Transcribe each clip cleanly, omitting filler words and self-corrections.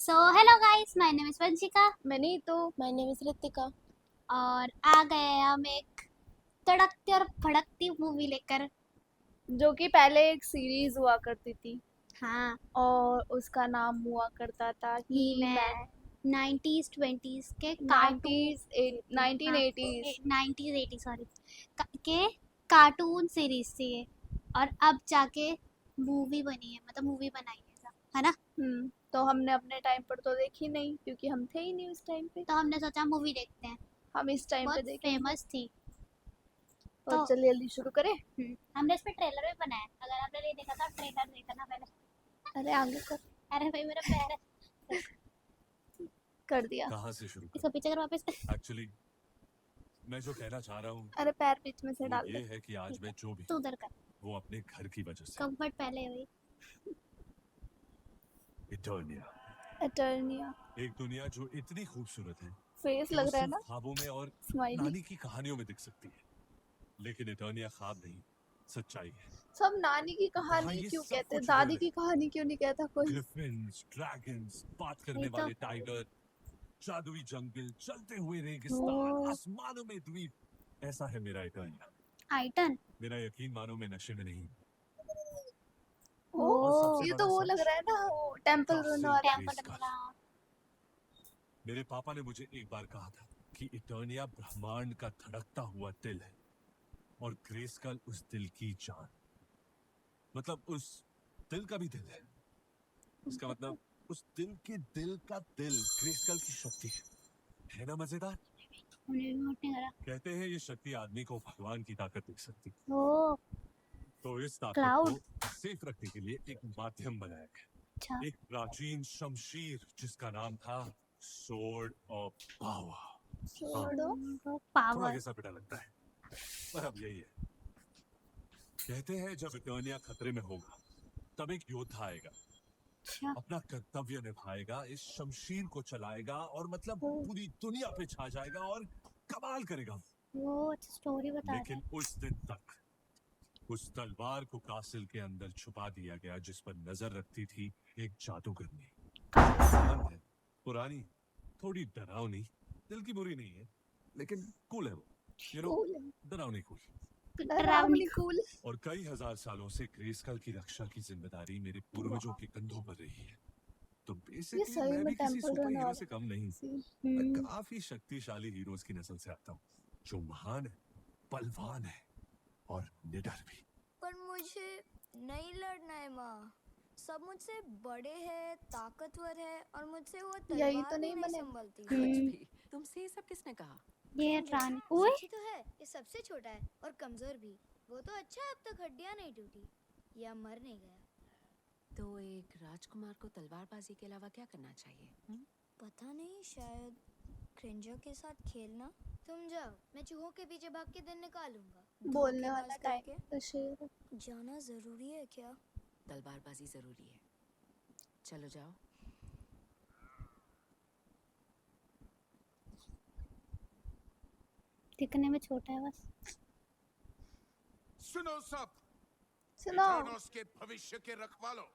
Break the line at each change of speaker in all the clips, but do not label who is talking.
So hello guys, my name is Vanshika
मैंने तो my name is Ritika.
और आ गए हैं हम एक तड़कती और भड़कती मूवी लेकर।
जो कि पहले एक सीरीज हुआ करती थी
हाँ,
और उसका नाम हुआ करता था
ही
ही
मैन।
मैन।
90s 20s के कार्टून
1980s
90s 80 सॉरी के कार्टून सीरीज थी ये। और अब जाके मूवी बनी है, मतलब मूवी बनाई है ना।
तो हमने अपने टाइम पर तो देखी नहीं क्योंकि हम थे ही नहीं उस टाइम पे।
तो हमने सोचा मूवी देखते हैं,
हम इस टाइम पे
बहुत
देखेंगे।
फेमस थी।
तो
तो
चलिए जल्दी शुरू करें।
हमने इस पे ट्रेलर भी बनाया, अगर आपने नहीं देखा था ट्रेलर देखना पहले।
अरे आगे
अरे भाई मेरा पैर है।
कर दिया।
कहाँ से शुरू
इसको पीछे कर वापस।
एक्चुअली मैं जो कहना चाह रहा हूँ
अरे पैर बीच में से
वो
डाल
ये
दे।
है कि आज मैं जो भी
तू उधर कर,
वो अपने घर की वजह से
कंफर्ट पहले है भाई।
इटर्निया,
एटर्निया
एक दुनिया जो इतनी खूबसूरत है
फेस
कि
लग
वो
रहा है
सिर्फ
ना,
ख्वाबों में और
स्माइली।
नानी की कहानियों में दिख सकती है, लेकिन इटर्निया ख्वाब नहीं, सच्चाई है।
सब नानी की
तो कहाँ
कहानी
ये
क्यों
सब
कहते हैं,
कुछ
दादी
रियल
की
है?
कहानी क्यों नहीं कहता कोई।
ग्रिफिन्स, ड्रैगन्स, बात करने
वही तो।
वाले टाइगर, जादुई जंगल, चलते हुए रेगिस्तान,
ओ।
आसमानों में द्वीप, ऐसा है मेरा इटर्निया।
आइटन।
मेरा यकीन मानो मैं नशे में नहीं।
ओ,
और सबसे
ये
बड़ा
तो वो
सच,
लग रहा है ना, वो टेंपल रन वाला।
टेम्पल वाला।
मेरे पापा ने मुझे एक बार कहा था कि इटर्निया ब्रह्मांड का धड़कता हुआ दिल है और ग्रेस्कल उस दिल की जान, मतलब उस दिल का भी दिल है। इसका मतलब उस दिल के दिल का दिल ग्रेस्कल की शक्ति है ना। मजेदार। कहते हैं ये शक्ति आदमी को भगवान की ताकत दे सकती है।
ओ,
तो इस ताकत
क्लाउड।
को सेफ रखने के लिए एक माध्यम बनाया गया,
अच्छा।
एक प्राचीन शमशीर जिसका नाम था सोर्ड ऑफ पावर।
छोड़ो।
थोड़ा
पावर।
घिसा पिटा लगता है पर अब यही है। कहते हैं जब इटर्निया खतरे में होगा तब एक योद्धा आएगा,
अच्छा,
अपना कर्तव्य निभाएगा, इस शमशीर को चलाएगा और मतलब
ओ,
पूरी दुनिया पे छा जाएगा और कमाल करेगा।
वो अच्छा स्टोरी बता रहे
लेकिन उस दिन तक उस तलवार को कासिल के अंदर छुपा दिया गया जिस पर नजर रखती थी एक जादूगरनी। बंद है, पुरानी, थोड़ी डरावनी, दिल की बुरी नहीं है लेकिन कूल है वो,
कूल है।
डरावनी कूल।
डरावनी कूल।
और कई हजार सालों से ग्रेस्कल की रक्षा की जिम्मेदारी मेरे पूर्वजों के कंधों पर रही है। तो
ये
बेसिकली
सही
मैं
में
भी किसी
टेंपल
सुपर
रन
हीरो
वाला
से कम नहीं।
सीन।
मैं काफी शक्तिशाली हीरोज की नस्ल से आता हूँ जो महान है, बलवान है और निडर भी।
पर मुझे नहीं लड़ना है माँ। सब मुझसे बड़े हैं, ताकतवर है और मुझसे वो
यही
तलवार
तो
भी
नहीं
नहीं
बने।
संभलती।
कुछ भी। तुमसे ये सब किसने कहा?
ये
क्रेंजर,
रानी। ओए,
सच ही तो है, ये सबसे छोटा है और कमजोर भी। वो तो अच्छा है अब तक हड्डियां नहीं टूटी या मर नहीं गया।
तो एक राजकुमार को तलवारबाजी के अलावा क्या करना चाहिए?
पता नहीं, शायद क्रेंजर के साथ खेलना। तुम जाओ, मैं चूहों के पीछे भाग के दिन निकालूंगा।
बोलने वाला
धोखेबाज
टाइम
करके।
तो शेर।
जाना जरूरी है क्या?
तलवारबाजी जरूरी है। चलो जाओ।
दिखने में छोटा है बस।
सुनो सब,
सुनो।
इटर्नोस के भविष्य के रखवालों,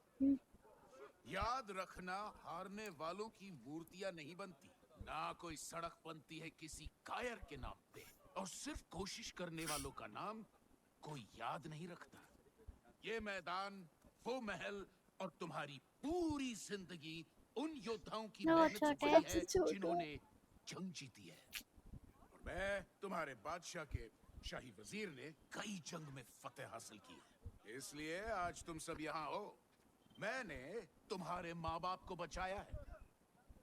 याद रखना हारने वालों की मूर्तियां नहीं बनती, ना कोई सड़क बनती है किसी कायर के नाम पे, और सिर्फ कोशिश करने वालों का नाम कोई याद नहीं रखता। ये मैदान, वो महल और तुम्हारी पूरी जिंदगी उन योद्धाओं की
वो
मेहनत से
छोटे।
बनी है
सबसे छोटा।
जिन्होंने जंग जीती है। और मैं तुम्हारे बादशाह के शाही वजीर ने कई जंग में फतेह हासिल की है, इसलिए आज तुम सब यहाँ हो। मैंने तुम्हारे माँ बाप को बचाया है,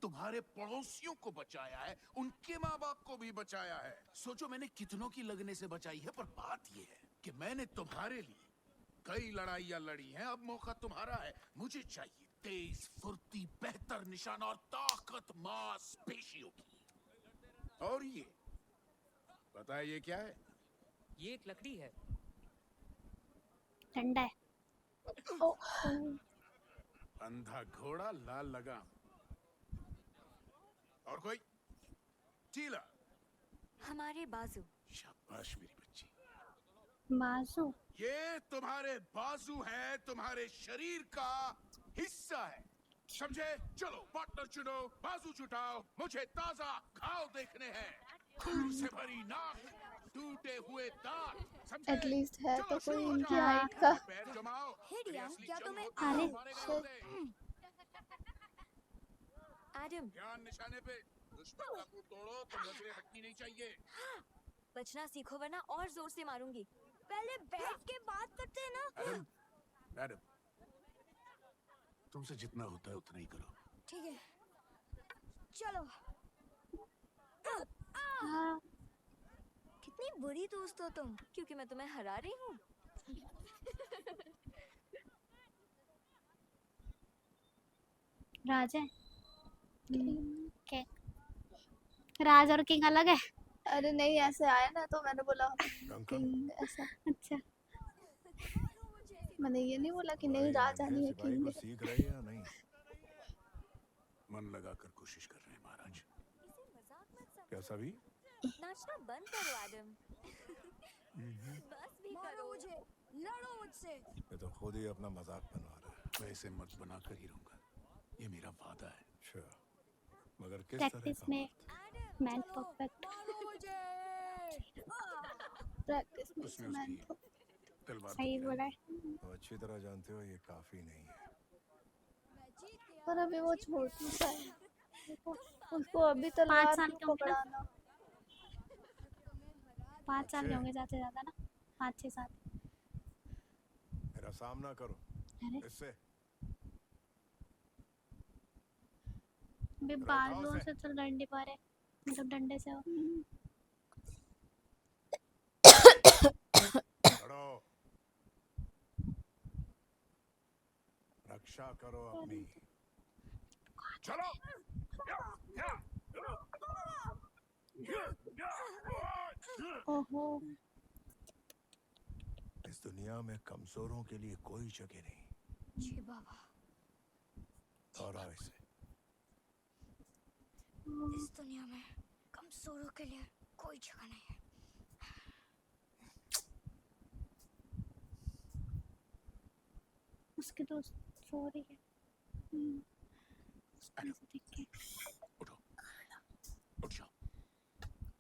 तुम्हारे पड़ोसियों को बचाया है, उनके माँ बाप को भी बचाया है। सोचो मैंने कितनों की लगने से बचाई है, पर बात यह है कि मैंने तुम्हारे लिए कई लड़ाइयाँ लड़ी हैं। अब मौका तुम्हारा है। मुझे चाहिए तेज फुर्ती, बेहतर निशाना और ताकत मांसपेशियों की। और ये पता है ये क्या है?
ये एक लकड़ी है।
ठंडा है।
ओ,
अंधा घोड़ा लाल लगाम। और कोई? चीला।
हमारे बाजू।
शाबाश मेरी बच्ची।
बाजू।
ये तुम्हारे बाजू है, तुम्हारे शरीर का हिस्सा है। समझे? चलो पार्टनर चुनो, बाजू जुटाओ, मुझे ताजा घाव देखने हैं, खून से भरी नाक, टूटे हुए दांत, समझे?
एटलीस्ट है
चलो
तो
शुरू
कोई
हो
इनकी
जाओ,
हाइट का।
पैर जमाओ।
हे
ये
डिया,
असली
क्या
जंग
तुम्हें
होती है,
अरे
हमारे गाँव में।
एडम,
ध्यान निशाने पे, दुश्मन का मुंह तोड़ो तो नजरें हटनी नहीं चाहिए।
बचना सीखो वरना और जोर से मारूंगी। पहले बैठ के बात करते हैं ना।
मैडम, मैडम, तुमसे जितना होता है उतना ही करो।
ठीक है, चलो।
हाँ
कितनी बुरी दोस्त हो तुम, क्योंकि मैं तुम्हें हरा रही हूँ।
राज है। के राज और किंग अलग है।
अरे नहीं, ऐसे आया ना तो मैंने बोला
अंकल,
किंग ऐसा।
अच्छा
मैंने ये नहीं बोला कि नहीं
तुम्हारी
राजा
नन्हे
नहीं है,
सिपाही
किंग
को
है।
सीख रही है या नहीं?
मन लगाकर कोशिश कर रहे हैं महाराज।
इसे मजाक मत समझो।
क्या सभी?
नाचना बंद करो एडम। बस भी करो। मुझे, लड़ो मुझसे।
ये तो खुद ही अपना मजाक बनवा रहा है।
मैं इसे मत बनाकर ही रहूंगा, ये मेरा वादा है।
अच्छा, मगर किस तरह
प्रैक्टिस
का
में
मर्द?
Man perfect.
प्रैक्टिस में
उसने
मैन
उसकी तलवार तो
सही
गिराई।
बोला है।
तो अच्छी तरह जानते हो ये काफी नहीं है।
पर अभी वो छोटी सा है, देखो, उसको अभी
5
तलवार
साल
क्यों
के होंगे ना,
पकड़ाना।
5 साल के
अच्छे,
होंगे ज्यादा से ज्यादा ना, 5-6 साल।
मेरा सामना करो
अरे
इससे।
अभी
रखाओ
बालों
से।
से तो लड़ नहीं पा रहे, मतलब डंडे से हो।
लड़ो, रक्षा करो अपनी।
चलो।
ओहो,
इस दुनिया में कमजोरों के लिए कोई जगह नहीं।
जी बाबा,
दोहराओ इसे।
इस दुनिया में कमजोरों के लिए कोई जगह नहीं है।
उसके दोस्त सो रही है। उसको ऐसे देख के
उठो, उठ जाओ।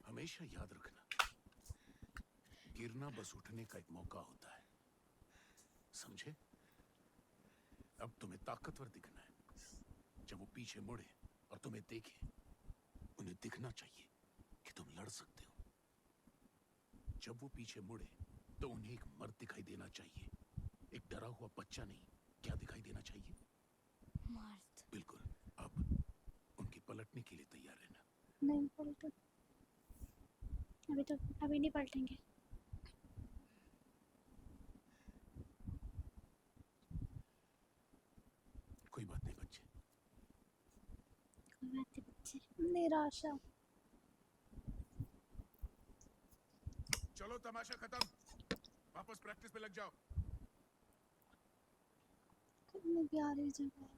हमेशा याद रखना, गिरना बस उठने का एक मौका होता है, समझे? अब तुम्हें ताकतवर दिखना है। जब वो पीछे मुड़े और तुम्हें देखे, उन्हें दिखना चाहिए कि तुम लड़ सकते हो। जब वो पीछे मुड़े तो उन्हें एक मर्द दिखाई देना चाहिए, एक डरा हुआ बच्चा नहीं। क्या दिखाई देना चाहिए?
मर्द।
बिल्कुल। अब उनके पलटने के लिए तैयार रहना।
नहीं पलटा।
अभी नहीं पलटेंगे।
कोई बात नहीं बच्चे,
कोई बात नहीं बच्चे।
निराशा।
चलो तमाशा खत्म, वापस प्रैक्टिस पे लग जाओ।
कितनी प्यारी जगह है।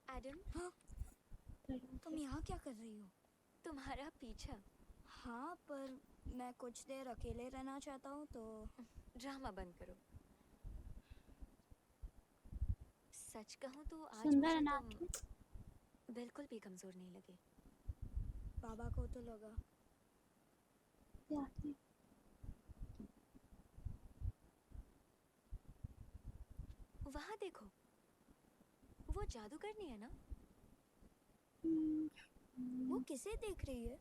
एडम, हाँ? तुम यहाँ क्या कर रही हो? तुम्हारा पीछा। हाँ, पर मैं कुछ देर अकेले रहना चाहता हूँ तो। ड्रामा बंद करो। सच कहूँ तो आज
सुंदर
मुझे
है ना
तुम
आपकी?
बिल्कुल भी कमजोर नहीं लगे। बाबा को तो लगा।
प्यारी।
वहाँ देखो, वो जादूगरनी है ना? वो किसे देख रही है?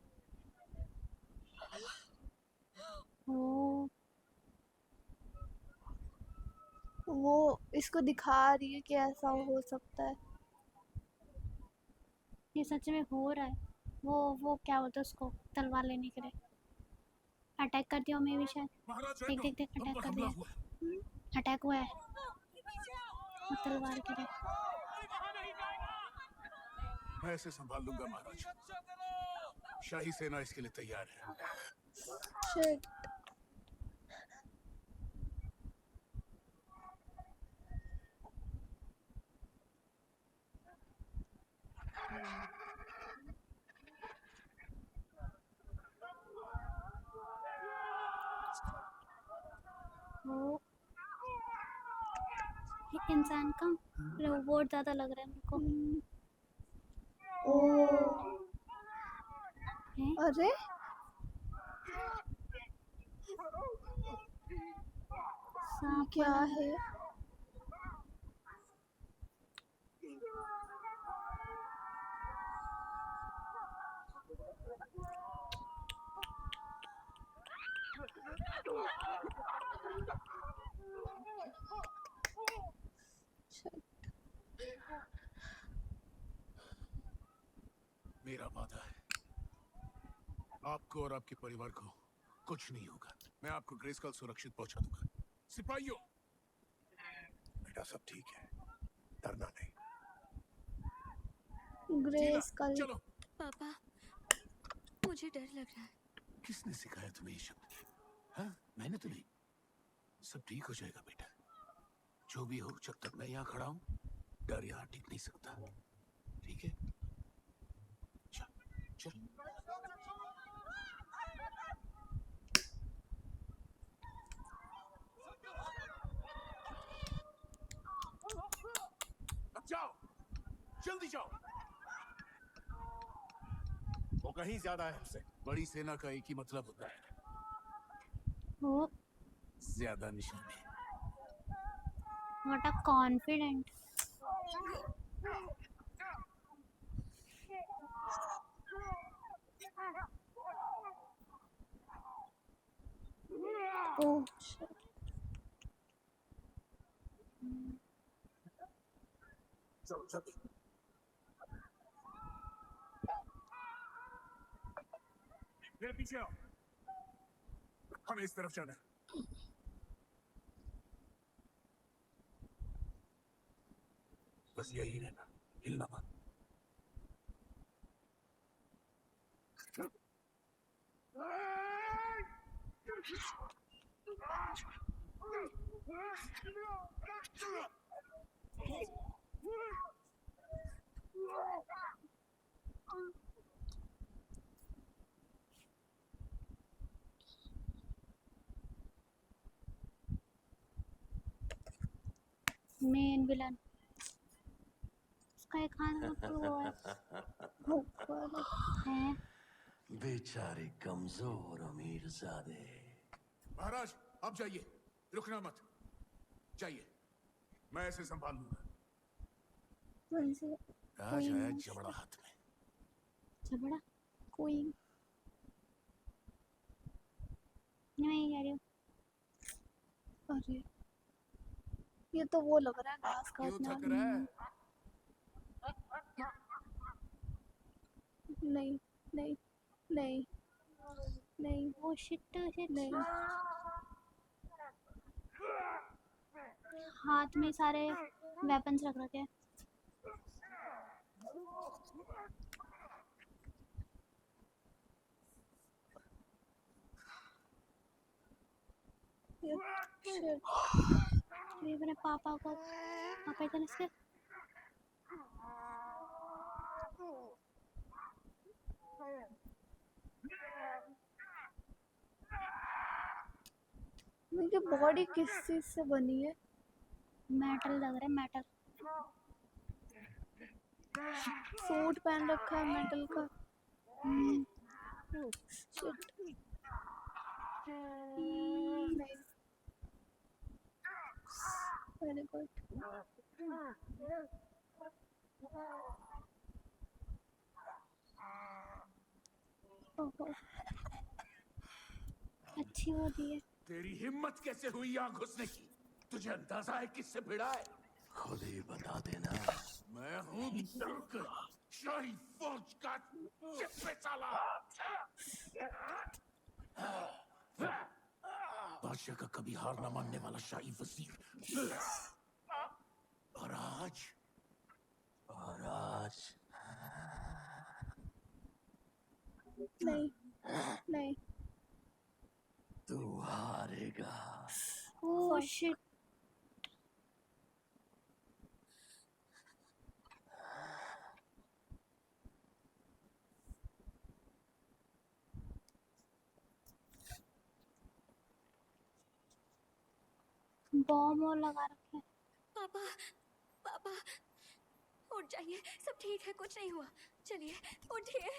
वो इसको दिखा रही है कि ऐसा हो सकता है।
ये सच में हो रहा है। वो क्या बोलते हैं उसको, तलवार लेने के लिए अटैक कर दिया मे भी शायद।
महाराज
देख देख देख, अटैक कर दिया, अटैक हुआ है वो तलवार के लिए।
मैं इसे संभाल लूंगा महाराज। शाही सेना इसके लिए तैयार है।
शिट।
ओ, ये इंसान का रोबोट ज्यादा लग रहा है मेरे को।
ओ
है
अरे
सांप
क्या
वाला।
है?
मेरा वादा है, आपको और आपके परिवार को कुछ नहीं होगा। मैं आपको ग्रेस्कल सुरक्षित पहुंचा दूंगा। सिपाहियों,
बेटा सब ठीक है, डरना नहीं।
जीला,
ग्रेस्कल
चलो।
पापा मुझे डर लग रहा है।
किसने सिखाया तुम्हें ये शब्द? हाँ, मैंने तो नहीं। सब ठीक हो जाएगा बेटा। जो भी हो, जब तक मैं यहाँ खड़ा हूँ, डर यहाँ टिक नहीं सकता। ठीक है? चल, चल। अब जाओ, जल्दी जाओ।
वो कहीं ज्यादा है हमसे।
बड़ी सेना का एक ही मतलब होता है,
ओ,
ज्यादा निशाने।
What a confident.
ओह
चलो चल।
मेरे पीछे आओ, हमें इस तरफ जाना है।
बस यही रहना, हिलना मत।
मेन विलन उसका एक हाथ में तो
ऊपर
है।
बेचारे कमजोर अमीरजादे।
महाराज, आप जाइए, रुकना मत। जाइए, मैं ऐसे संभाल लूंगा।
वैसे
आज आया जबड़ा हाथ में।
झबड़ा
कोई
नहीं कह रही हूँ।
अरे ये तो वो लग रहा है घास
क्यों
काटने
थक
वाला।
रहा है?
नहीं नहीं नहीं नहीं
ओ शिट शिट।
नहीं
हाथ में सारे वेपन्स रख रखे हैं।
Shit.
ये अपने पापा को पापा इतने से
इनकी बॉडी किस चीज से बनी है?
मेटल लग रहा है, मेटल।
सूट पहन रखा है मेटल का। Shit. नहीं वेरी गुड। ओहो
अच्छी वो दी है।
तेरी हिम्मत कैसे हुई यहाँ घुसने की? तुझे अंदाजा है किससे भिड़ा है?
खुद ही बता देना।
मैं हूँ तुर्क, शाही फौज का चिप्पे साला। बादशाह का कभी हार न मानने वाला शाही वजीर। और आज
नहीं नहीं
तू हारेगा।
Oh shit. बॉम्ब और लगा रखे हैं।
पापा पापा उठ जाइए, सब ठीक है, कुछ नहीं हुआ। चलिए उठिए।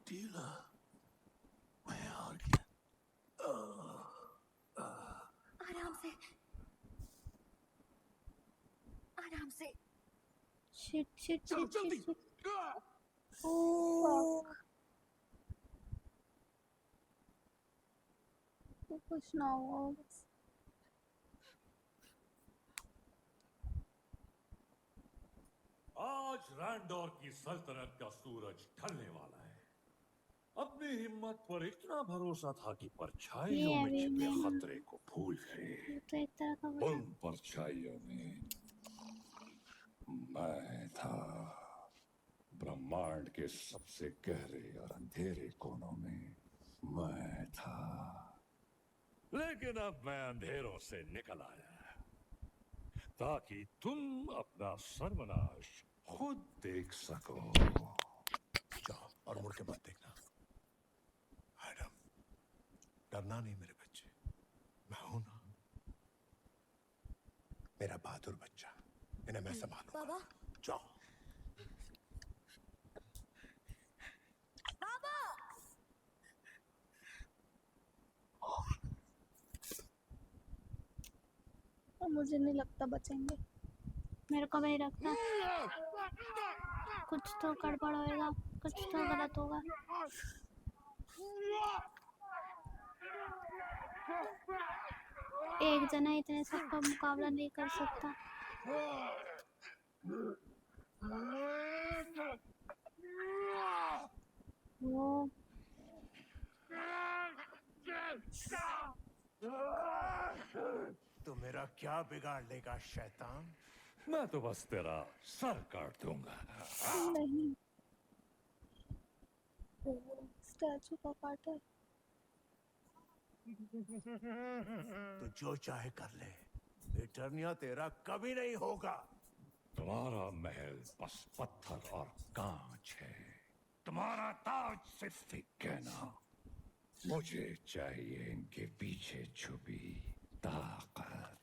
टीला, मैं हार गया।
आराम से आराम से।
शिट शिट
चलो
शिट
जल्दी।
Shit shit. ओ
तो कुछ ना हुआ बस।
आज रैंडोर की सल्तनत का सूरज ढलने वाला है। अपनी हिम्मत पर इतना भरोसा था कि परछाइयों
ये
में
अभी
छिपे
नहीं,
खतरे को भूल गए।
ये तो एक तरह का बता।
उन परछाइयों में मैं था। ब्रह्मांड के सबसे गहरे और अंधेरे कोनों में मैं था।
लेकिन अब मैं अंधेरों से निकल आया ताकि तुम अपना सर्वनाश खुद देख सको।
जाओ और मुड़ के मत देखना। एडम, डरना नहीं मेरे बच्चे, मैं हूं ना। मेरा बहादुर बच्चा, इन्हें मैं संभालूंगा।
बाबा
जाओ।
और मुझे नहीं लगता बचेंगे।
मेरे को भी नहीं लगता, कुछ तो गड़बड़ होएगा, कुछ तो गलत होगा। एक जना इतने सबका मुकाबला नहीं कर सकता। वो
तो मेरा क्या बिगाड़ लेगा शैतान?
मैं तो बस तेरा सर काट दूंगा।
नहीं, स्टैचू का पार्ट है।
तो जो चाहे कर ले, इटर्निया तेरा कभी नहीं होगा।
तुम्हारा महल बस पत्थर और कांच है, तुम्हारा ताज सिर्फ एक कहना। मुझे चाहिए इनके पीछे छुपी ताकत।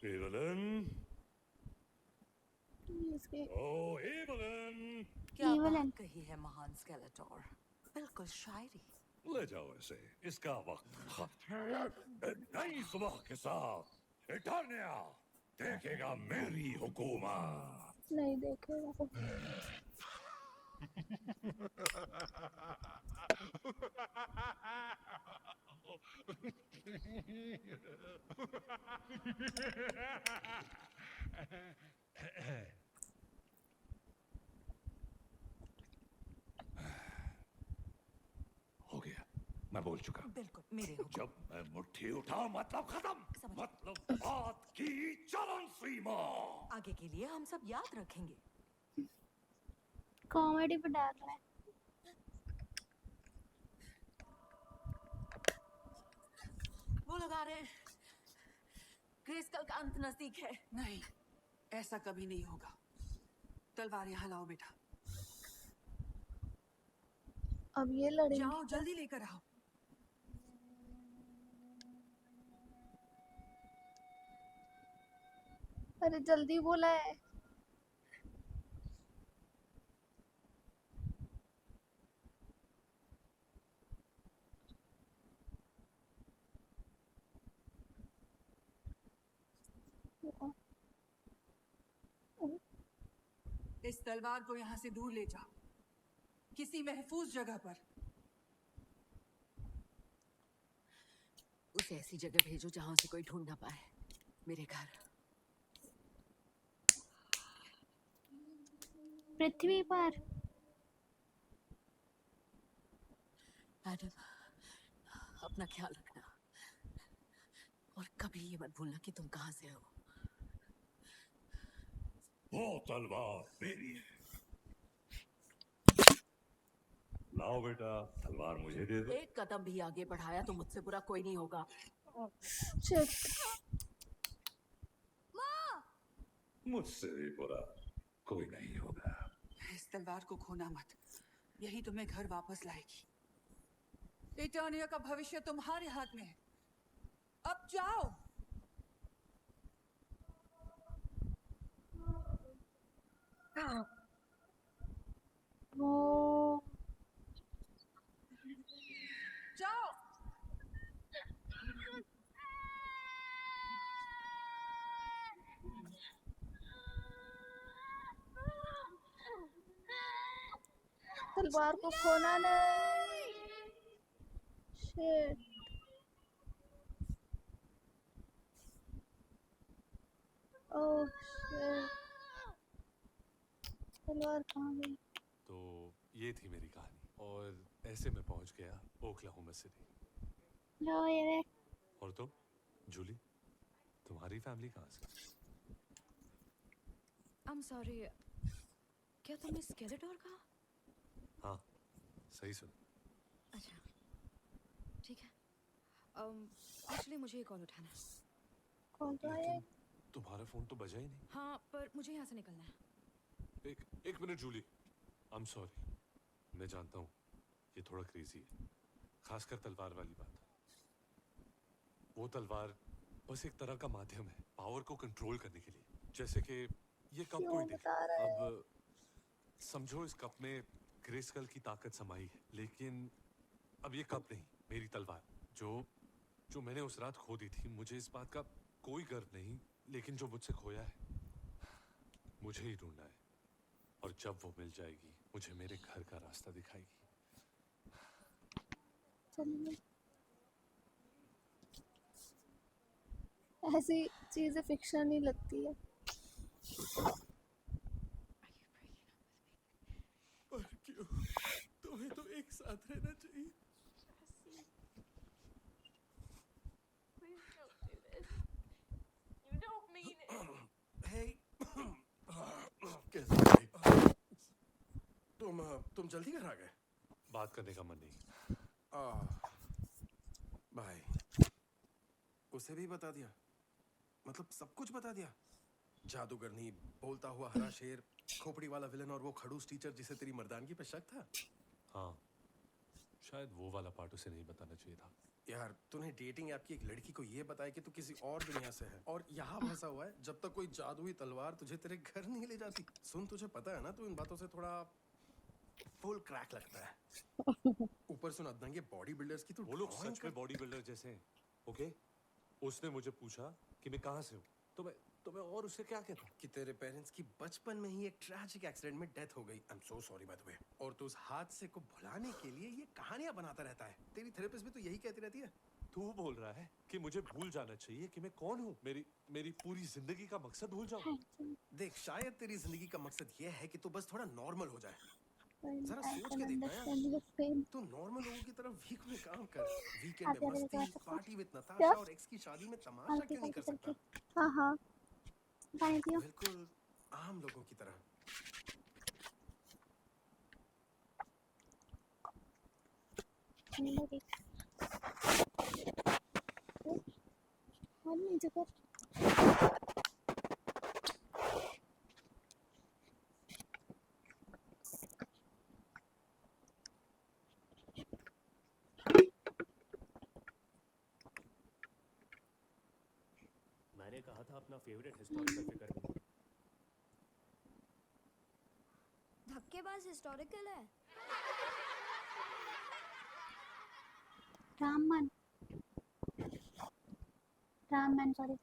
एवलन,
इसके
ओ एवलन,
क्या
Evil
बात
and-
कही है महान स्केलेटोर, बिल्कुल शायरी।
ले जाओ इसे, इसका वक्त खत्म है। एक नई सुबह के साथ इटर्निया देखेगा मेरी हुकूमत।
नहीं देखेगा।
हो गया, मैं बोल चुका।
बिल्कुल मेरे हुक्म।
जब मैं मुट्ठी उठा मतलब खत्म,
समझ।
मतलब बात की चरम सीमा।
आगे के लिए हम सब याद रखेंगे।
कॉमेडी पे डाल रहा है।
वो लगा रहे हैं ग्रेस्कल का अंत नजदीक है।
नहीं, ऐसा कभी नहीं होगा। तलवार यहाँ लाओ बेटा।
अब ये लड़ेंगे।
जाओ जल्दी लेकर आओ।
अरे जल्दी बोला है।
इस तलवार को यहाँ से दूर ले जाओ, किसी महफूज जगह पर। उसे ऐसी जगह भेजो जहाँ उसे कोई ढूंढ ना पाए। मेरे घर।
पृथ्वी पर
एडम, अपना ख्याल रखना और कभी ये मत भूलना कि तुम कहाँ से हो।
वो तलवार मेरी है। लाओ बेटा, तलवार मुझे दे दो।
एक कदम भी आगे बढ़ाया तो मुझसे बुरा कोई नहीं होगा।
शिट।
मुझसे भी बुरा कोई नहीं होगा।
इस तलवार को खोना मत, यही तुम्हें घर वापस लाएगी। इटर्निया का भविष्य तुम्हारे हाथ में है। अब जाओ।
ओ
जाओ।
तलवार को खोना नहीं। शिट। Oh shit. तलवार कहाँ गई?
तो ये थी मेरी कहानी और ऐसे मैं पहुंच गया ओक्लाहोमा सिटी।
लो ये रे।
और तुम जूली, तुम्हारी फैमिली कहाँ से?
I'm sorry, क्या तुमने स्केलेटोर कहा?
हाँ, सही सुन।
अच्छा, ठीक है। एक्चुअली मुझे कॉल उठाना है।
कौन तो आया?
लेकिन तुम्हारा फोन तो बजा ही नहीं।
हाँ, पर मुझे यहाँ से निकलना है।
एक minute Julie, I am sorry. मैं जानता हूँ ये थोड़ा क्रेजी है, खासकर तलवार वाली बात। वो तलवार बस एक तरह का माध्यम है पावर को कंट्रोल करने के लिए। जैसे कि ये कप
क्यों
कोई देखे,
बता रहा है?
अब समझो इस कप में ग्रेस्कल की ताकत समाई है, लेकिन अब ये कप नहीं, मेरी तलवार जो मैंने उस रात खो दी थी। मुझे इस बात का कोई गर्व नहीं, लेकिन जो मुझसे खोया है मुझे ही ढूंढना है, और जब वो मिल जाएगी मुझे मेरे घर का रास्ता दिखाएगी।
चलिए। ऐसी चीजें फिक्शन ही लगती है।
पर क्यों? तुम्हें तो एक साथ रहना चाहिए।
Hey, कैसे भाई? तुम जल्दी घर आ गए?
बात करने का मन नहीं।
भाई, उसे भी बता दिया? मतलब सब कुछ बता दिया? जादूगरनी, बोलता हुआ हरा शेर, खोपड़ी वाला विलन और वो खड़ूस टीचर जिसे तेरी मर्दानगी पे शक था?
हाँ, शायद वो वाला पार्ट उसे नहीं बताना चाहिए था।
यार, तूने डेटिंग ऐप की एक लड़की को ये बताया कि तू किसी और दुनिया से है और यहाँ फंसा हुआ है जब तक कोई जादुई तलवार तुझे तेरे घर नहीं ले जाती। सुन, तुझे पता है ना, तू इन बातों से थोड़ा फुल क्रैक लगता है। ऊपर सुन, अदनांग ये बॉडी बिल्डर्स की तू
वो लोग
drawing
सच में बॉडी बिल्डर जैसे हैं, ओके? उसने मुझे पूछा कि मैं कहाँ से हूँ, तो मैं और उसे क्या कहता
कि तेरे पेरेंट्स की बचपन में ही एक ट्रैजिक एक्सीडेंट में डेथ हो गई। I am so sorry by the way. और तू उस हादसे को भुलाने के लिए ये कहानियां बनाता रहता है। तेरी थेरेपिस्ट भी तो यही कहती रहती है।
तू बोल रहा है कि मुझे भूल जाना चाहिए कि मैं कौन हूँ, मेरी पूरी जिंदगी का मकसद भूल जाऊँ?
देख, शायद तेरी जिंदगी का मकसद ये है कि तू बस थोड़ा नॉर्मल हो जाए। जरा
I
सोच
can
के देखना
understand
यार।
your pain.
तू नॉर्मल लोगों की तरह वीक में काम कर, वीकेंड
आते
में
मेरे
मस्ती,
पास से
पार्टी विद
क्या?
नताशा और एक्स की शादी में तमाशा
हल्के
क्यों नहीं
हल्के
कर
करके।
सकता?
हाँ हाँ। Thank you.
बिल्कुल आम लोगों की तरह।
और नीचे कर।
मैंने कहा था अपना फेवरेट हिस्टोरिकल फिगर नहीं।
धक्केबाज हिस्टोरिकल है।
रामन सॉरी।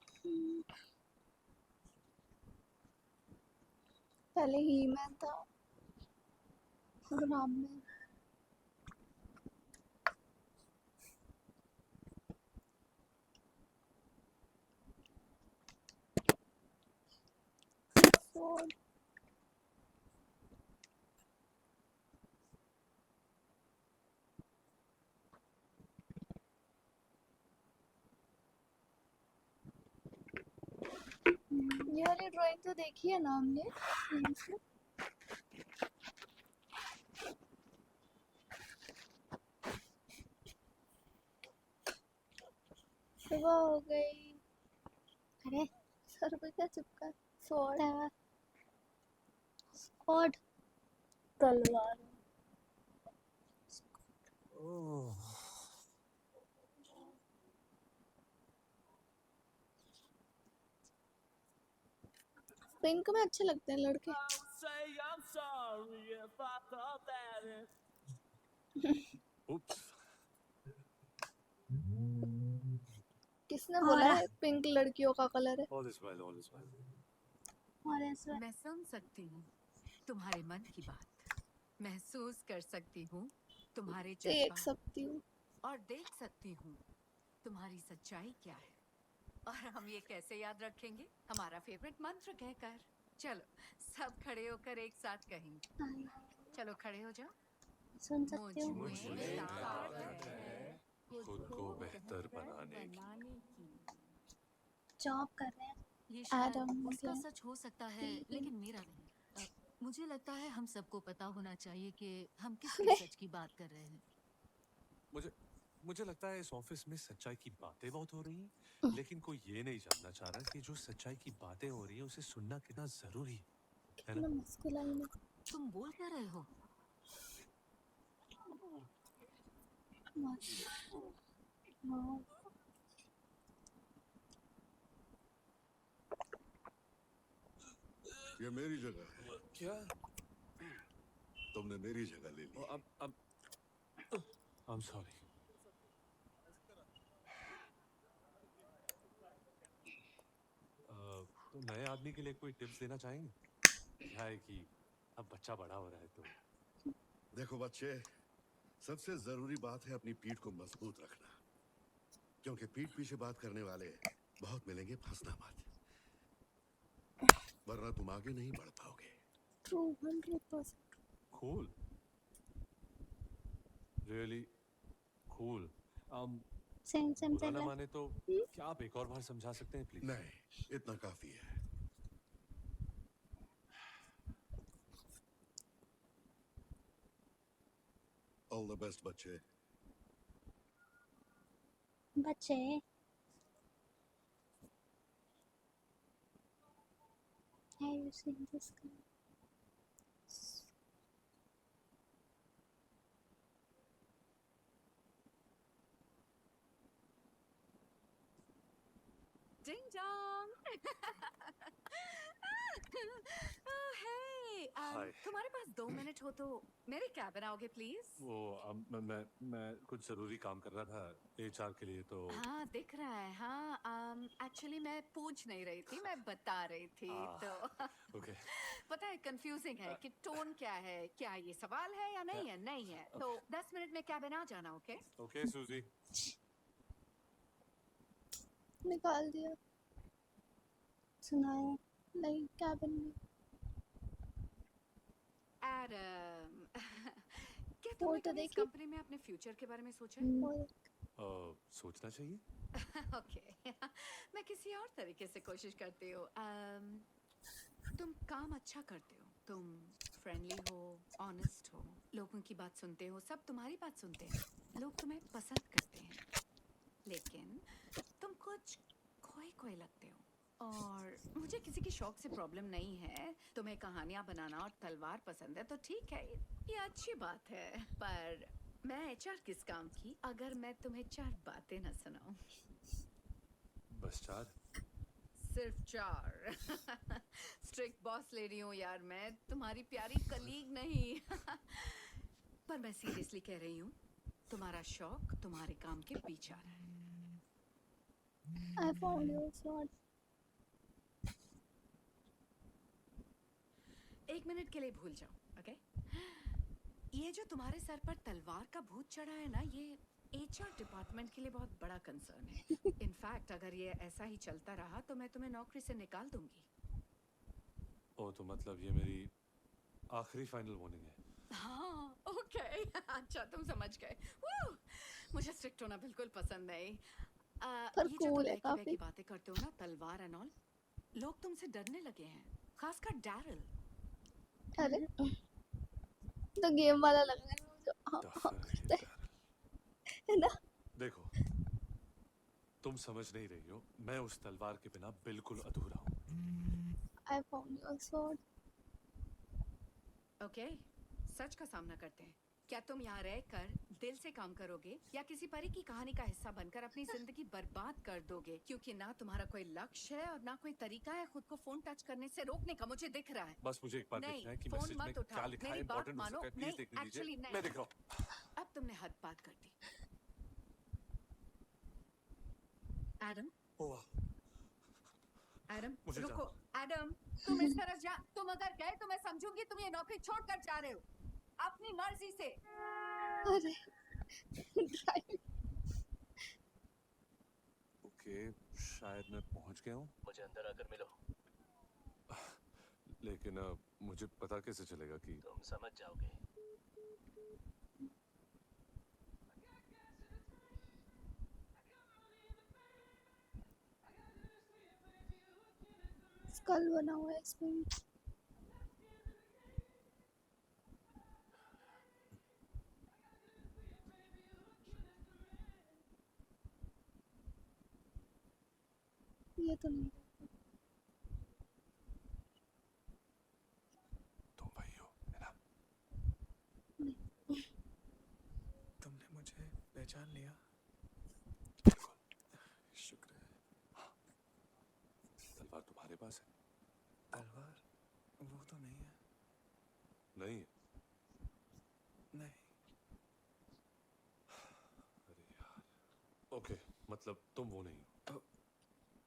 पहले ही मैन था और रामन। Sword. ये वाली ड्राइंग तो देखी है ना हमने। सुबह हो गई।
अरे
सर पे क्या चिपका? स्वॉर्ड।
स्क्वाड
तलवार। पिंक में अच्छे लगते हैं लड़के।
Oops.
किसने बोला है पिंक लड़कियों का कलर है?
All is well, all is well.
मैं समझ सकती हूँ तुम्हारे मन की बात, महसूस कर सकती हूँ तुम्हारे
देख
जज्बात
सकती हूँ।
और देख सकती हूँ तुम्हारी सच्चाई क्या है। और हम ये कैसे याद रखेंगे? हमारा फेवरेट मंत्र कहकर। चलो सब खड़े होकर एक साथ कहेंगे। चलो खड़े हो जाओ।
सुन सकती हूँ।
मुझमें ताकत है
खुद को बेहतर बनाने की।
जॉब कर रहे हैं।
ये शायद
एडम
उसका
मतलब
सच हो सकता है, लेकिन मेरा नहीं। मुझे लगता है हम सबको पता होना चाहिए कि हम किसके सच की बात कर रहे हैं।
मुझे लगता है इस ऑफिस में सच्चाई की बातें बहुत हो रही हैं, लेकिन कोई ये नहीं जानना चाह रहा कि जो सच्चाई की बातें हो रही है उसे सुनना कितना जरूरी है ना?
मस्कुलाइन है।
तुम बोल क्या रहे हो?
ये मेरी जगह है।
क्या?
तुमने मेरी जगह ले ली।
अब I'm sorry. तो नए आदमी के लिए कोई टिप्स देना चाहेंगे? क्या है कि अब बच्चा बड़ा हो रहा है तो
देखो बच्चे, सबसे जरूरी बात है अपनी पीठ को मजबूत रखना, क्योंकि पीठ पीछे बात करने वाले बहुत मिलेंगे, फंसना मत, वरना तुम आगे नहीं बढ़ पाओगे।
ट्रू 100%।
cool. Really cool. बुरा ना माने तो क्या आप एक और बार समझा सकते हैं प्लीज?
नहीं, इतना काफी है। ऑल द बेस्ट बच्चे।
बच्चे Have you seen this guy?
Ding dong! Oh, hey!
Hi.
तुम्हारे पास 2 मिनट हो तो मेरे कैबिन आओगे प्लीज?
वो मैं कुछ जरूरी काम कर रहा था HR के लिए तो।
हाँ दिख रहा है। हाँ एक्चुअली मैं पूछ नहीं रही थी, मैं बता रही थी तो
Okay.
पता है कंफ्यूजिंग है कि टोन क्या है, क्या ये सवाल है या नहीं है? नहीं है तो 10 मिनट में कैबिन आ जाना। ओके
Okay, सूजी।
निकाल दिया। सुनाया नहीं कैबिन में।
एडम क्या
वो
तुमने
तो
कभी इस
देखी।
कंपनी में अपने फ्यूचर के बारे में सोचा है?
सोचना चाहिए।
ओके मैं किसी और तरीके से कोशिश करती हूँ। तुम काम अच्छा करते हो, तुम फ्रेंडली हो, ऑनेस्ट हो, लोगों की बात सुनते हो, सब तुम्हारी बात सुनते हैं, लोग तुम्हें पसंद करते हैं, लेकिन तुम कुछ खोए खोए लगते हो। और मुझे किसी के शौक से प्रॉब्लम नहीं है, तुम्हें कहानियां बनाना और तलवार पसंद है तो ठीक है, ये अच्छी बात है, पर मैं HR किस काम की अगर मैं तुम्हें 4 बातें न सुनाऊं?
बस 4?
सिर्फ 4 स्ट्रिक्ट बॉस लेडी हूँ यार मैं, तुम्हारी प्यारी कलीग नहीं पर मैं सीरियसली कह रही हूँ, तुम्हारा शौक तुम्हारे काम के पीछे आ रहा है।
I found your sword.
1 minute के लिए भूल जाओ, ओके? ये जो तुम्हारे सर पर तलवार का भूत चढ़ा है ना, ये HR डिपार्टमेंट के लिए बहुत बड़ा कंसर्न है। इनफैक्ट अगर ये ऐसा ही चलता रहा तो मैं तुम्हें नौकरी से निकाल दूंगी।
ओ तो मतलब ये मेरी आखिरी फाइनल वार्निंग है।
हाँ ओके अच्छा तुम समझ गए। मुझे स्ट्रिक्ट होना बिल्कुल पसंद नहीं।
पर
ये जो
cool
तुम
है काफी।
की बातें करते हो ना, तलवार एंड ऑल, लोग तुमसे डरने लगे हैं, खासकर डैरल।
अरे तो गेम वाला लग रहा है मुझे। हाँ, है ना?
देखो तुम समझ नहीं रही हो, मैं उस तलवार के बिना बिल्कुल अधूरा हूँ।
I found your sword.
Okay सच का सामना करते हैं। क्या तुम यहाँ रहकर दिल से काम करोगे या किसी परी की कहानी का हिस्सा बनकर अपनी जिंदगी बर्बाद कर दोगे? क्योंकि ना तुम्हारा कोई लक्ष्य है और ना कोई तरीका है खुद को फोन टच करने से रोकने का। मुझे दिख रहा है।
बस मुझे एक बार
नहीं,
देखना है कि
फोन
मैसेज में
मत
क्या
उठाओ।
लिखा है।
मेरी बात
इंपॉर्टेंट हो
मानो।
सकता है, प्लीज
नहीं,
देख
एक्चुअली
लीजिए।
नहीं।
मैं देख रहा हूँ।
अब तुमने हद बात कर दी। एडम,
ओ वाह,
एडम,
मुझे
रुको। एडम, तुम इस तरह जा। तुम अगर गए तो मैं समझूंगी तुम ये नौकरी छोड़कर जा रहे हो अपनी मर्जी से।
अरे ड्राइव
ओके, शायद मैं पहुंच गया हूँ,
मुझे अंदर आकर मिलो,
लेकिन मुझे पता कैसे चलेगा कि
तुम समझ जाओगे।
स्कल बना हुआ है इसमें। ये तो नहीं।
तुम वही हो, है ना?
तुमने मुझे पहचान लिया।
बिल्कुल, शुक्र है। हाँ, तलवार तुम्हारे पास है?
तलवार वो तो नहीं है।
नहीं है?
नहीं।
अरे यार, ओके, मतलब तुम वो नहीं हो।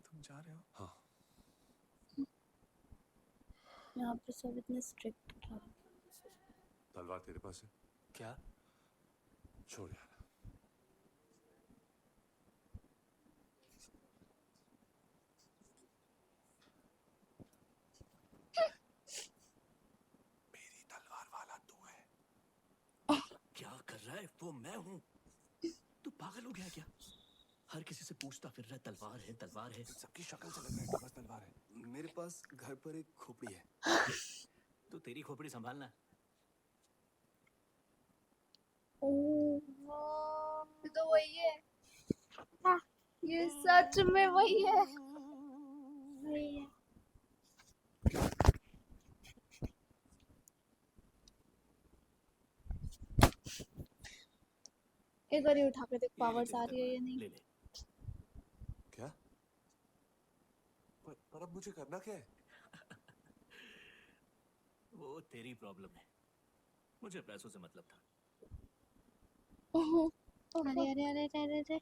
तुम जा रहे हो?
हाँ,
यहाँ पे सब इतने स्ट्रिक्ट था।
तलवार तेरे पास है?
क्या?
छोड़ यार। मेरी तलवार वाला तू है।
क्या कर रहा है? वो मैं हूँ। तू पागल हो गया क्या? हर किसी से पूछता फिर रहा है, तलवार है, तलवार है।
सबकी शक्ल से लग रहा है कि बस तलवार है।
मेरे पास घर पर एक खोपड़ी है।
तू तेरी खोपड़ी संभालना।
ये तो वही है। ये सच में वही है। वही है। एक बार ये उठा के देख, पावर्स आ रही है या नहीं।
ले ले।
क्या? पर अब मुझे करना क्या है?
वो तेरी प्रॉब्लम है, मुझे पैसों से मतलब था।
अरे अरे अरे अरे अरे।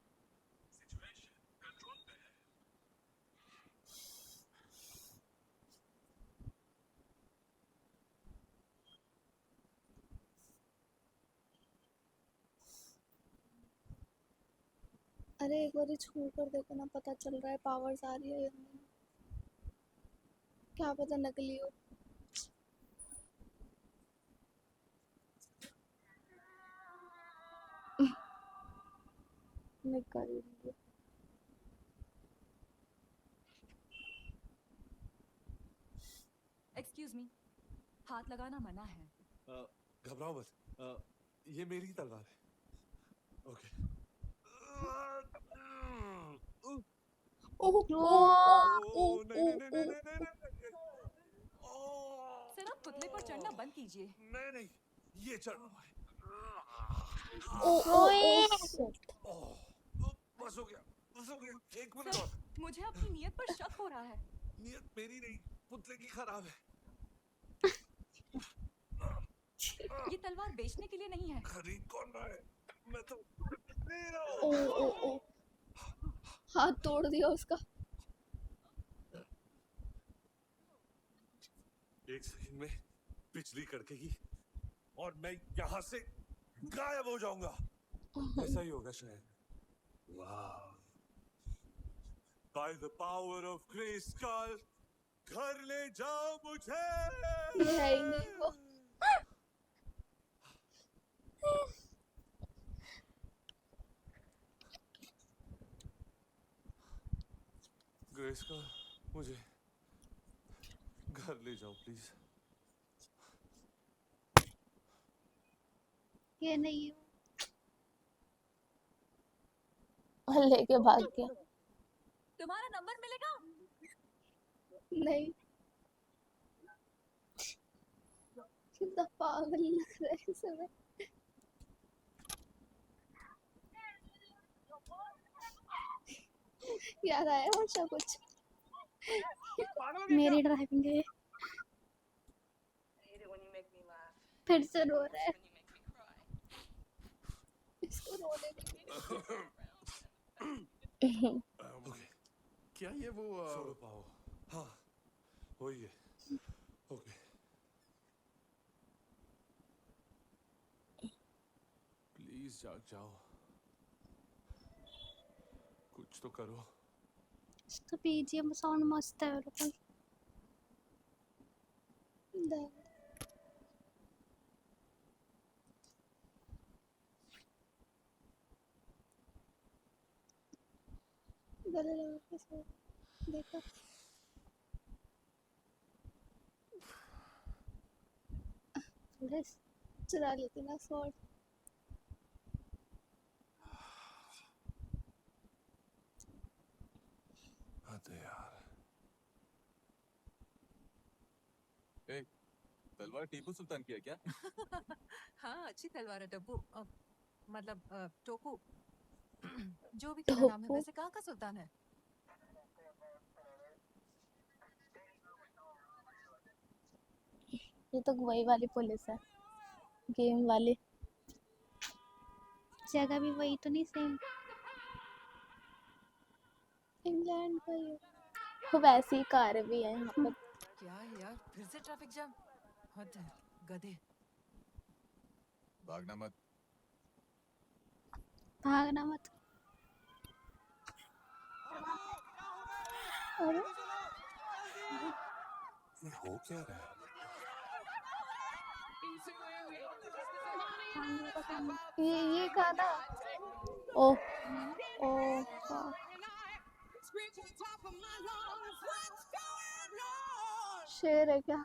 अरे एक बार छू कर देखो ना, पता चल रहा है पावर्स आ रही है या नहीं। क्या पता नकली हो। मैं कर लूंगी।
एक्सक्यूज मी, हाथ लगाना मना है।
घबराओ मत, ये मेरी ही तलवार है। ओके।
सर आप पुतले पर चढ़ना बंद कीजिए।
नहीं, ये चढ़ रहा है। बस हो गया, बस हो गया। एक मिनट और।
मुझे आपकी नीयत पर शक हो रहा है।
नियत मेरी नहीं, पुतले की खराब है।
ये तलवार बेचने के लिए नहीं है।
खरीद कौन रहा है? मैं तो
हाथ तोड़ दिया उसका।
एक सेकंड में बिजली कड़केगी और मैं यहाँ से गायब हो जाऊंगा। ऐसा ही होगा शायद। वाह। By the power of Grayskull, घर ले जाओ मुझे।
ये है ही नहीं वो।
Grayskull, मुझे घर ले जाओ प्लीज।
ये नहीं है।
लेके भाग गया।
तुम्हारा नंबर मिलेगा?
नहीं। कितना पागल लग रहा है समय। याद आया हर्षा कुछ?
मेरी ड्राइविंग है। फिर से रो रहा है।
इसको रोने
क्या ये वो
सोलो पाओ। हाँ वही है। ओके प्लीज जाग जाओ, कुछ तो करो।
इसका बीजीएम साउंड मस्त है बिल्कुल।
गले लगा के सो देखा। थोड़े चुरा लेती ना स्वॉर्ड।
अरे यार
तलवार टीपू सुल्तान की है क्या?
हाँ अच्छी तलवार है टप्पू। मतलब टोकू जो भी तेरा नाम है,
टोकू
वैसे कहाँ का सुल्तान है?
ये तो वही वाली पुलिस है, गेम वाली।
जगह भी वही तो नहीं सेम?
इंग्लैंड का ही है। वो वैसी कार भी है यहाँ पर।
क्या है यार, फिर से ट्रैफिक जाम? हद है, गधे।
भागना मत।
भागना मत।
अरे
ये हो क्या रहा है?
ये गाना। ओह ओह शेर है क्या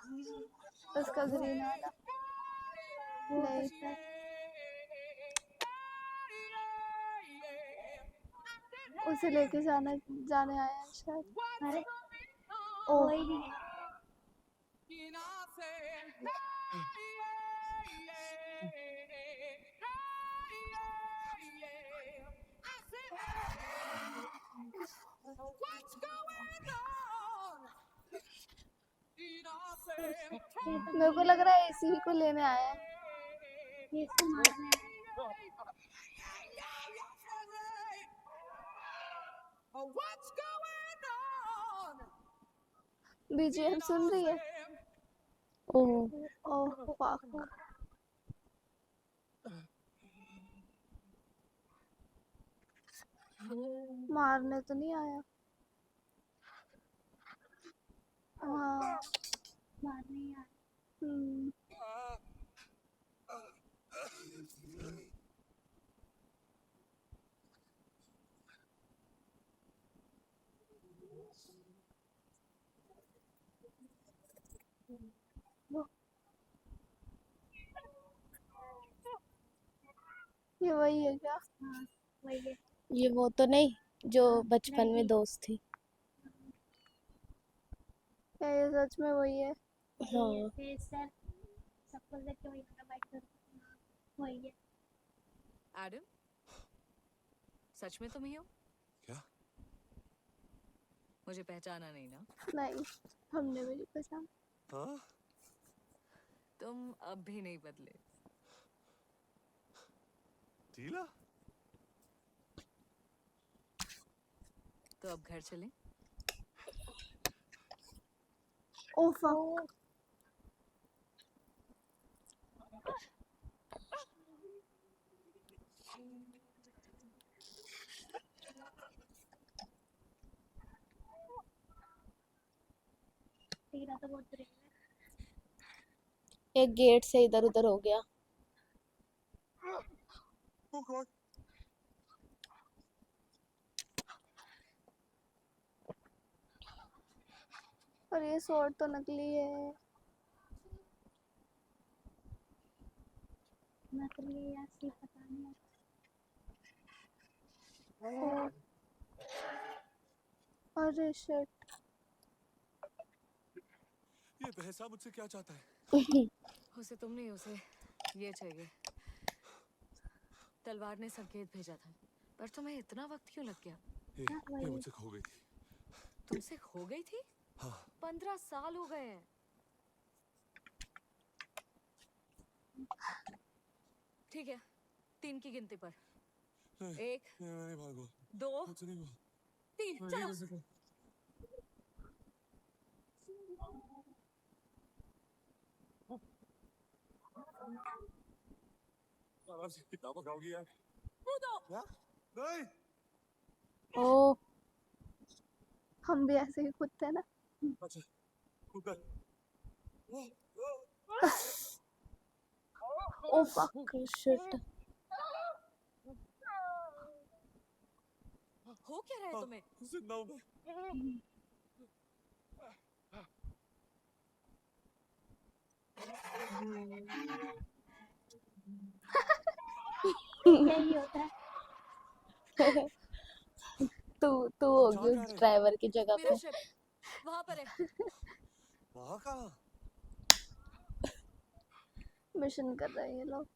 उसका ग्रीन वाला? नहीं था। उसे लेके जाने आया है शायद।
अरे
ओह
कोई नहीं है।
मेरे को लग रहा है इसी को लेने आया है।
ये इसको मारना है।
बीजीएम सुन रही है? ओह ओह फक। मारने तो नहीं आया। हाँ
मारने ही आया।
ये वही है क्या?
हाँ वही है।
ये वो तो नहीं जो बचपन में दोस्त थी? क्या ये सच में वही है?
हाँ फिर सर सबको देख के वही लगा बैठ कर। वही है।
एडम, सच में तुम ही हो?
क्या?
मुझे पहचाना नहीं ना?
नहीं, हमने भी नहीं पहचाना।
हाँ
तुम अब भी नहीं बदले।
टीला
तो अब घर चलें?
Oh fuck.
तेरा तो बहुत बुरे है।
एक गेट से इधर उधर हो गया। और ये स्वॉर्ड तो नकली है।
नकली या सी पता नहीं।
ओह, अरे शिट।
ये भैंसा मुझसे क्या चाहता है?
उसे तुम नहीं, उसे ये चाहिए। तलवार ने संकेत भेजा था, पर तुम्हें इतना वक्त क्यों लग गया?
ये मुझसे खो गई थी।
तुमसे खो गई थी?
हाँ
15 साल हो गए हैं। ठीक है, 3 की गिनती पर। 1
नहीं भागो
2
मुझसे नहीं भागो
3
मैं
चलो।
कैसे करूं? आराम से किताबें खाओगी यार।
कूदो।
क्या? नहीं
ओ हम भी ऐसे ही खुद थे ना।
अच्छा ऊपर
ओ फक शिट।
हो क्या रहा है तुम्हें?
जिंदा हूं मैं।
यही होता है।
तू तू होगी उस ड्राइवर की जगह
मेरा
पे।
शिप वहां पर है।
वहाँ कहाँ?
मिशन कर रहे हैं ये लोग।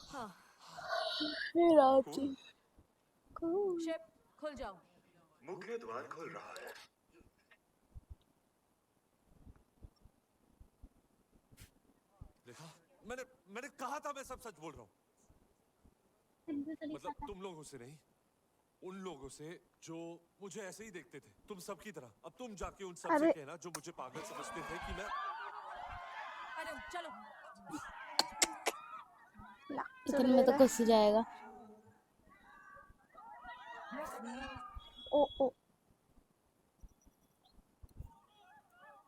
हाँ
हे राम जी।
शिप खुल जाओ।
मुख्य द्वार खुल रहा है।
देखा मैंने मैंने कहा था मैं सब सच बोल रहा हूँ। मतलब तुम लोगों से नहीं, उन लोगों से जो मुझे ऐसे ही देखते थे तुम सबकी तरह। अब तुम जाके उन सब से
अरे
कहना जो मुझे पागल समझते थे कि मैं।
अरे चलो।
इतने में तो घुस ही जाएगा। ओ ओ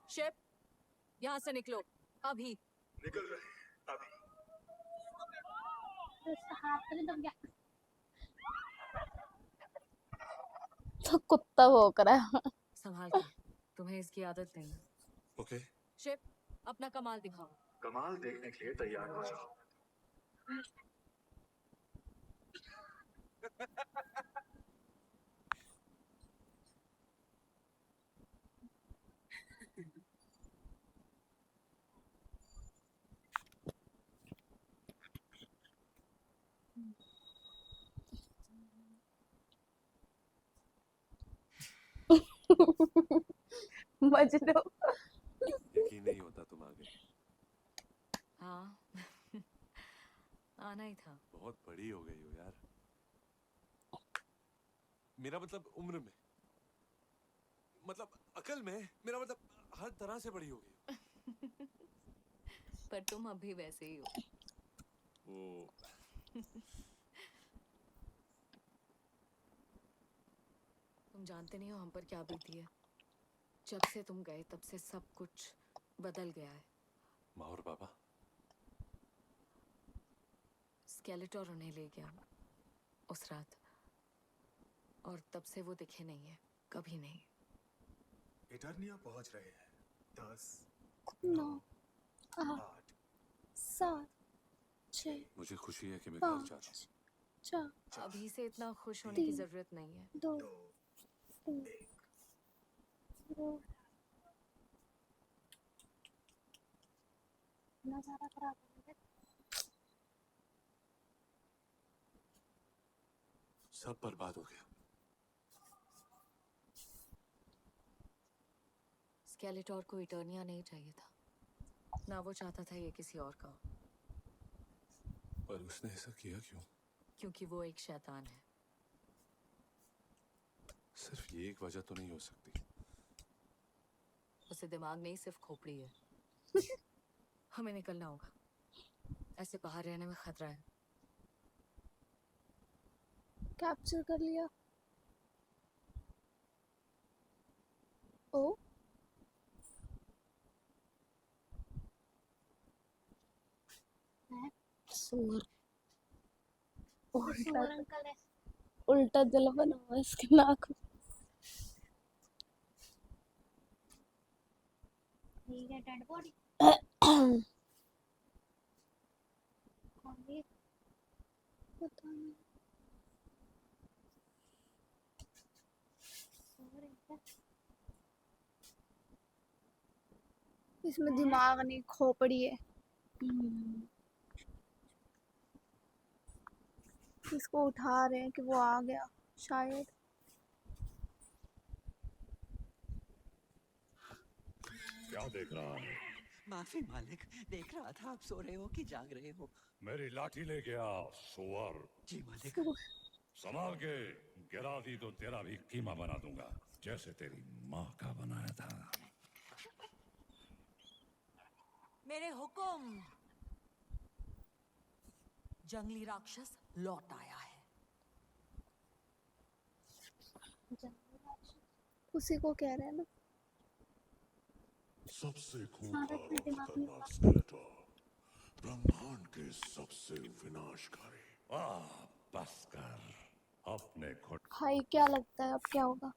शिप यहाँ से निकलो अभी।
निकल रहे हैं अभी।
हाथ तो नहीं दब गया।
तो कुत्ता भौंक रहा है।
संभाल के, तुम्हें इसकी आदत नहीं है।
ओके
शिप अपना कमाल दिखाओ।
कमाल देखने के लिए तैयार हो जाओ।
मजनू।
यकीन नहीं होता तुम आ गए।
हाँ आना ही था।
बहुत बड़ी हो गई हो यार। मेरा मतलब उम्र में, मतलब अकल में, मेरा मतलब हर तरह से बड़ी हो गई हो।
पर तुम अभी वैसे ही हो।
वो
तुम जानते नहीं हो हम पर क्या बीती है। जब से तुम गए तब से सब कुछ बदल गया है।
माँ और पापा?
स्केलेटोर उन्हें ले गया उस रात, और तब से वो दिखे नहीं है, कभी नहीं।
इटर्निया पहुंच रहे हैं। 10
9
9
8 7 6
मुझे खुशी है कि मैं घर जा रहा हूँ।
4
अभी से इतना खुश होने की
3
जरूरत नहीं है।
2 1
नजारा खराब हो गया।
सब बर्बाद हो गया।
स्केलेटोर को इटर्निया नहीं चाहिए था ना, वो चाहता था ये किसी और का हो।
पर उसने ऐसा किया क्यों?
क्योंकि वो एक शैतान है।
सिर्फ ये एक वजह तो नहीं हो सकती।
उसे दिमाग नहीं, सिर्फ खोपड़ी है। हमें निकलना होगा, ऐसे बाहर रहने में खतरा है।
कैप्चर कर लिया। ओ सूअर। उल्टा
अंकल है।
उल्टा दिल बना हुआ है इसके नाक में।
ठीक है डेड बॉडी। कौन भी
पता नहीं। इसमें दिमाग नहीं, खोपड़ी है। इसको उठा रहे हैं कि वो आ गया शायद।
क्या देख रहा है?
माफी मालिक, देख रहा था आप सो रहे हो कि जाग रहे हो।
मेरी लाठी ले गया सुअर।
जी मालिक।
संभाल के, गिरा दी तो तेरा भी कीमा बना दूंगा, जैसे तेरी माँ का बनाया था।
मेरे हुक्म, जंगली राक्षस लौट आया है।
उसी को कह रहे हैं ना।
सबसे
सारा
खूंखार
अपने
और
दिमाग में
खतरनाक स्केलेटर, ब्रह्मांड के सबसे विनाशकारी। बस कर, अपने खुद।
भाई क्या लगता है अब क्या होगा?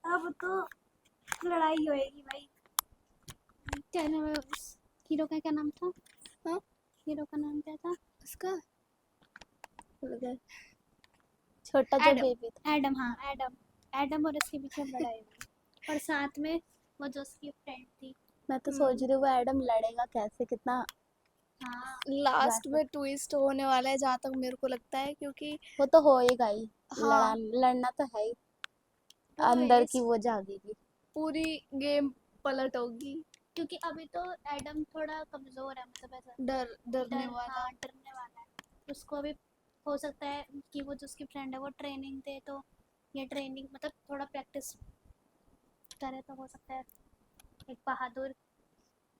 अब तो लड़ाई होएगी भाई। क्या नाम है उस हीरो का, क्या नाम था?
हाँ,
हीरो का नाम क्या था
उसका छोटा जो बेबी था।
एडम। हाँ एडम, एडम और इसके पीछे लड़ाई हुई। और साथ में वो जो उसकी फ्रेंड थी।
मैं तो सोच रही हूँ वो एडम लड़ेगा कैसे, कितना
हाँ
लास्ट में ट्विस्ट होने वाला है जहाँ तक मेरे को लगता है, क्योंकि
वो तो होएगा ही।
हाँ,
लड़ना तो है ही।
वो
अंदर
इस
की वो जागेगी।
पूरी गेम पलट होगी।
क्योंकि अभी तो एडम थोड़ा कमजोर है, मतलब ऐसा
डरने वाला।
हाँ डरने वाला है। उसको अभी हो सकता है कि वो जो उसकी फ्रेंड है वो ट्रेनिंग दे, तो ये ट्रेनिंग मतलब थोड़ा प्रैक्टिस करे तो हो सकता है एक बहादुर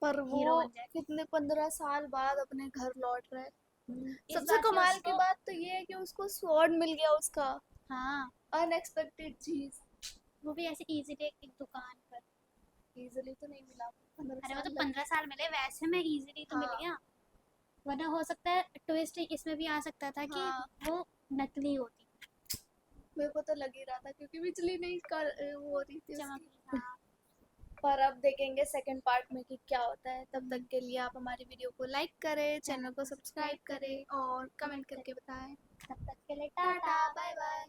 पर
हीरो
वो
बन जाए।
कितने 15 साल बाद अपने घर लौट रहा है।
इस
सबसे
बार से
कमाल की
उसको
बात तो ये है कि उसको स्वॉर्ड मिल गया उसका।
हाँ
अनएक्सपेक्टेड चीज।
वो भी ऐसे इजीली एक दुकान पर।
इजीली तो नहीं मिला, 15
अरे
साल
मतलब
लगे।
15 साल मिले, वैसे में इजीली तो मिल
हाँ।
गया। वरना हो सकता है ट्विस्ट इसमें भी आ सकता था कि
हाँ।
वो नकली होती,
मेरे को तो लग ही रहा था क्योंकि बिजली नहीं कर वो हो रही थी
चमक
उसकी।
रही। हाँ
पर अब देखेंगे सेकंड पार्ट में कि क्या होता है। तब तक के लिए आप हमारी वीडियो को लाइक करें, चैनल को सब्सक्राइब करें और कमेंट करके बताएं।
तब तक के लिए
टाटा,
टाटा।
Bye bye.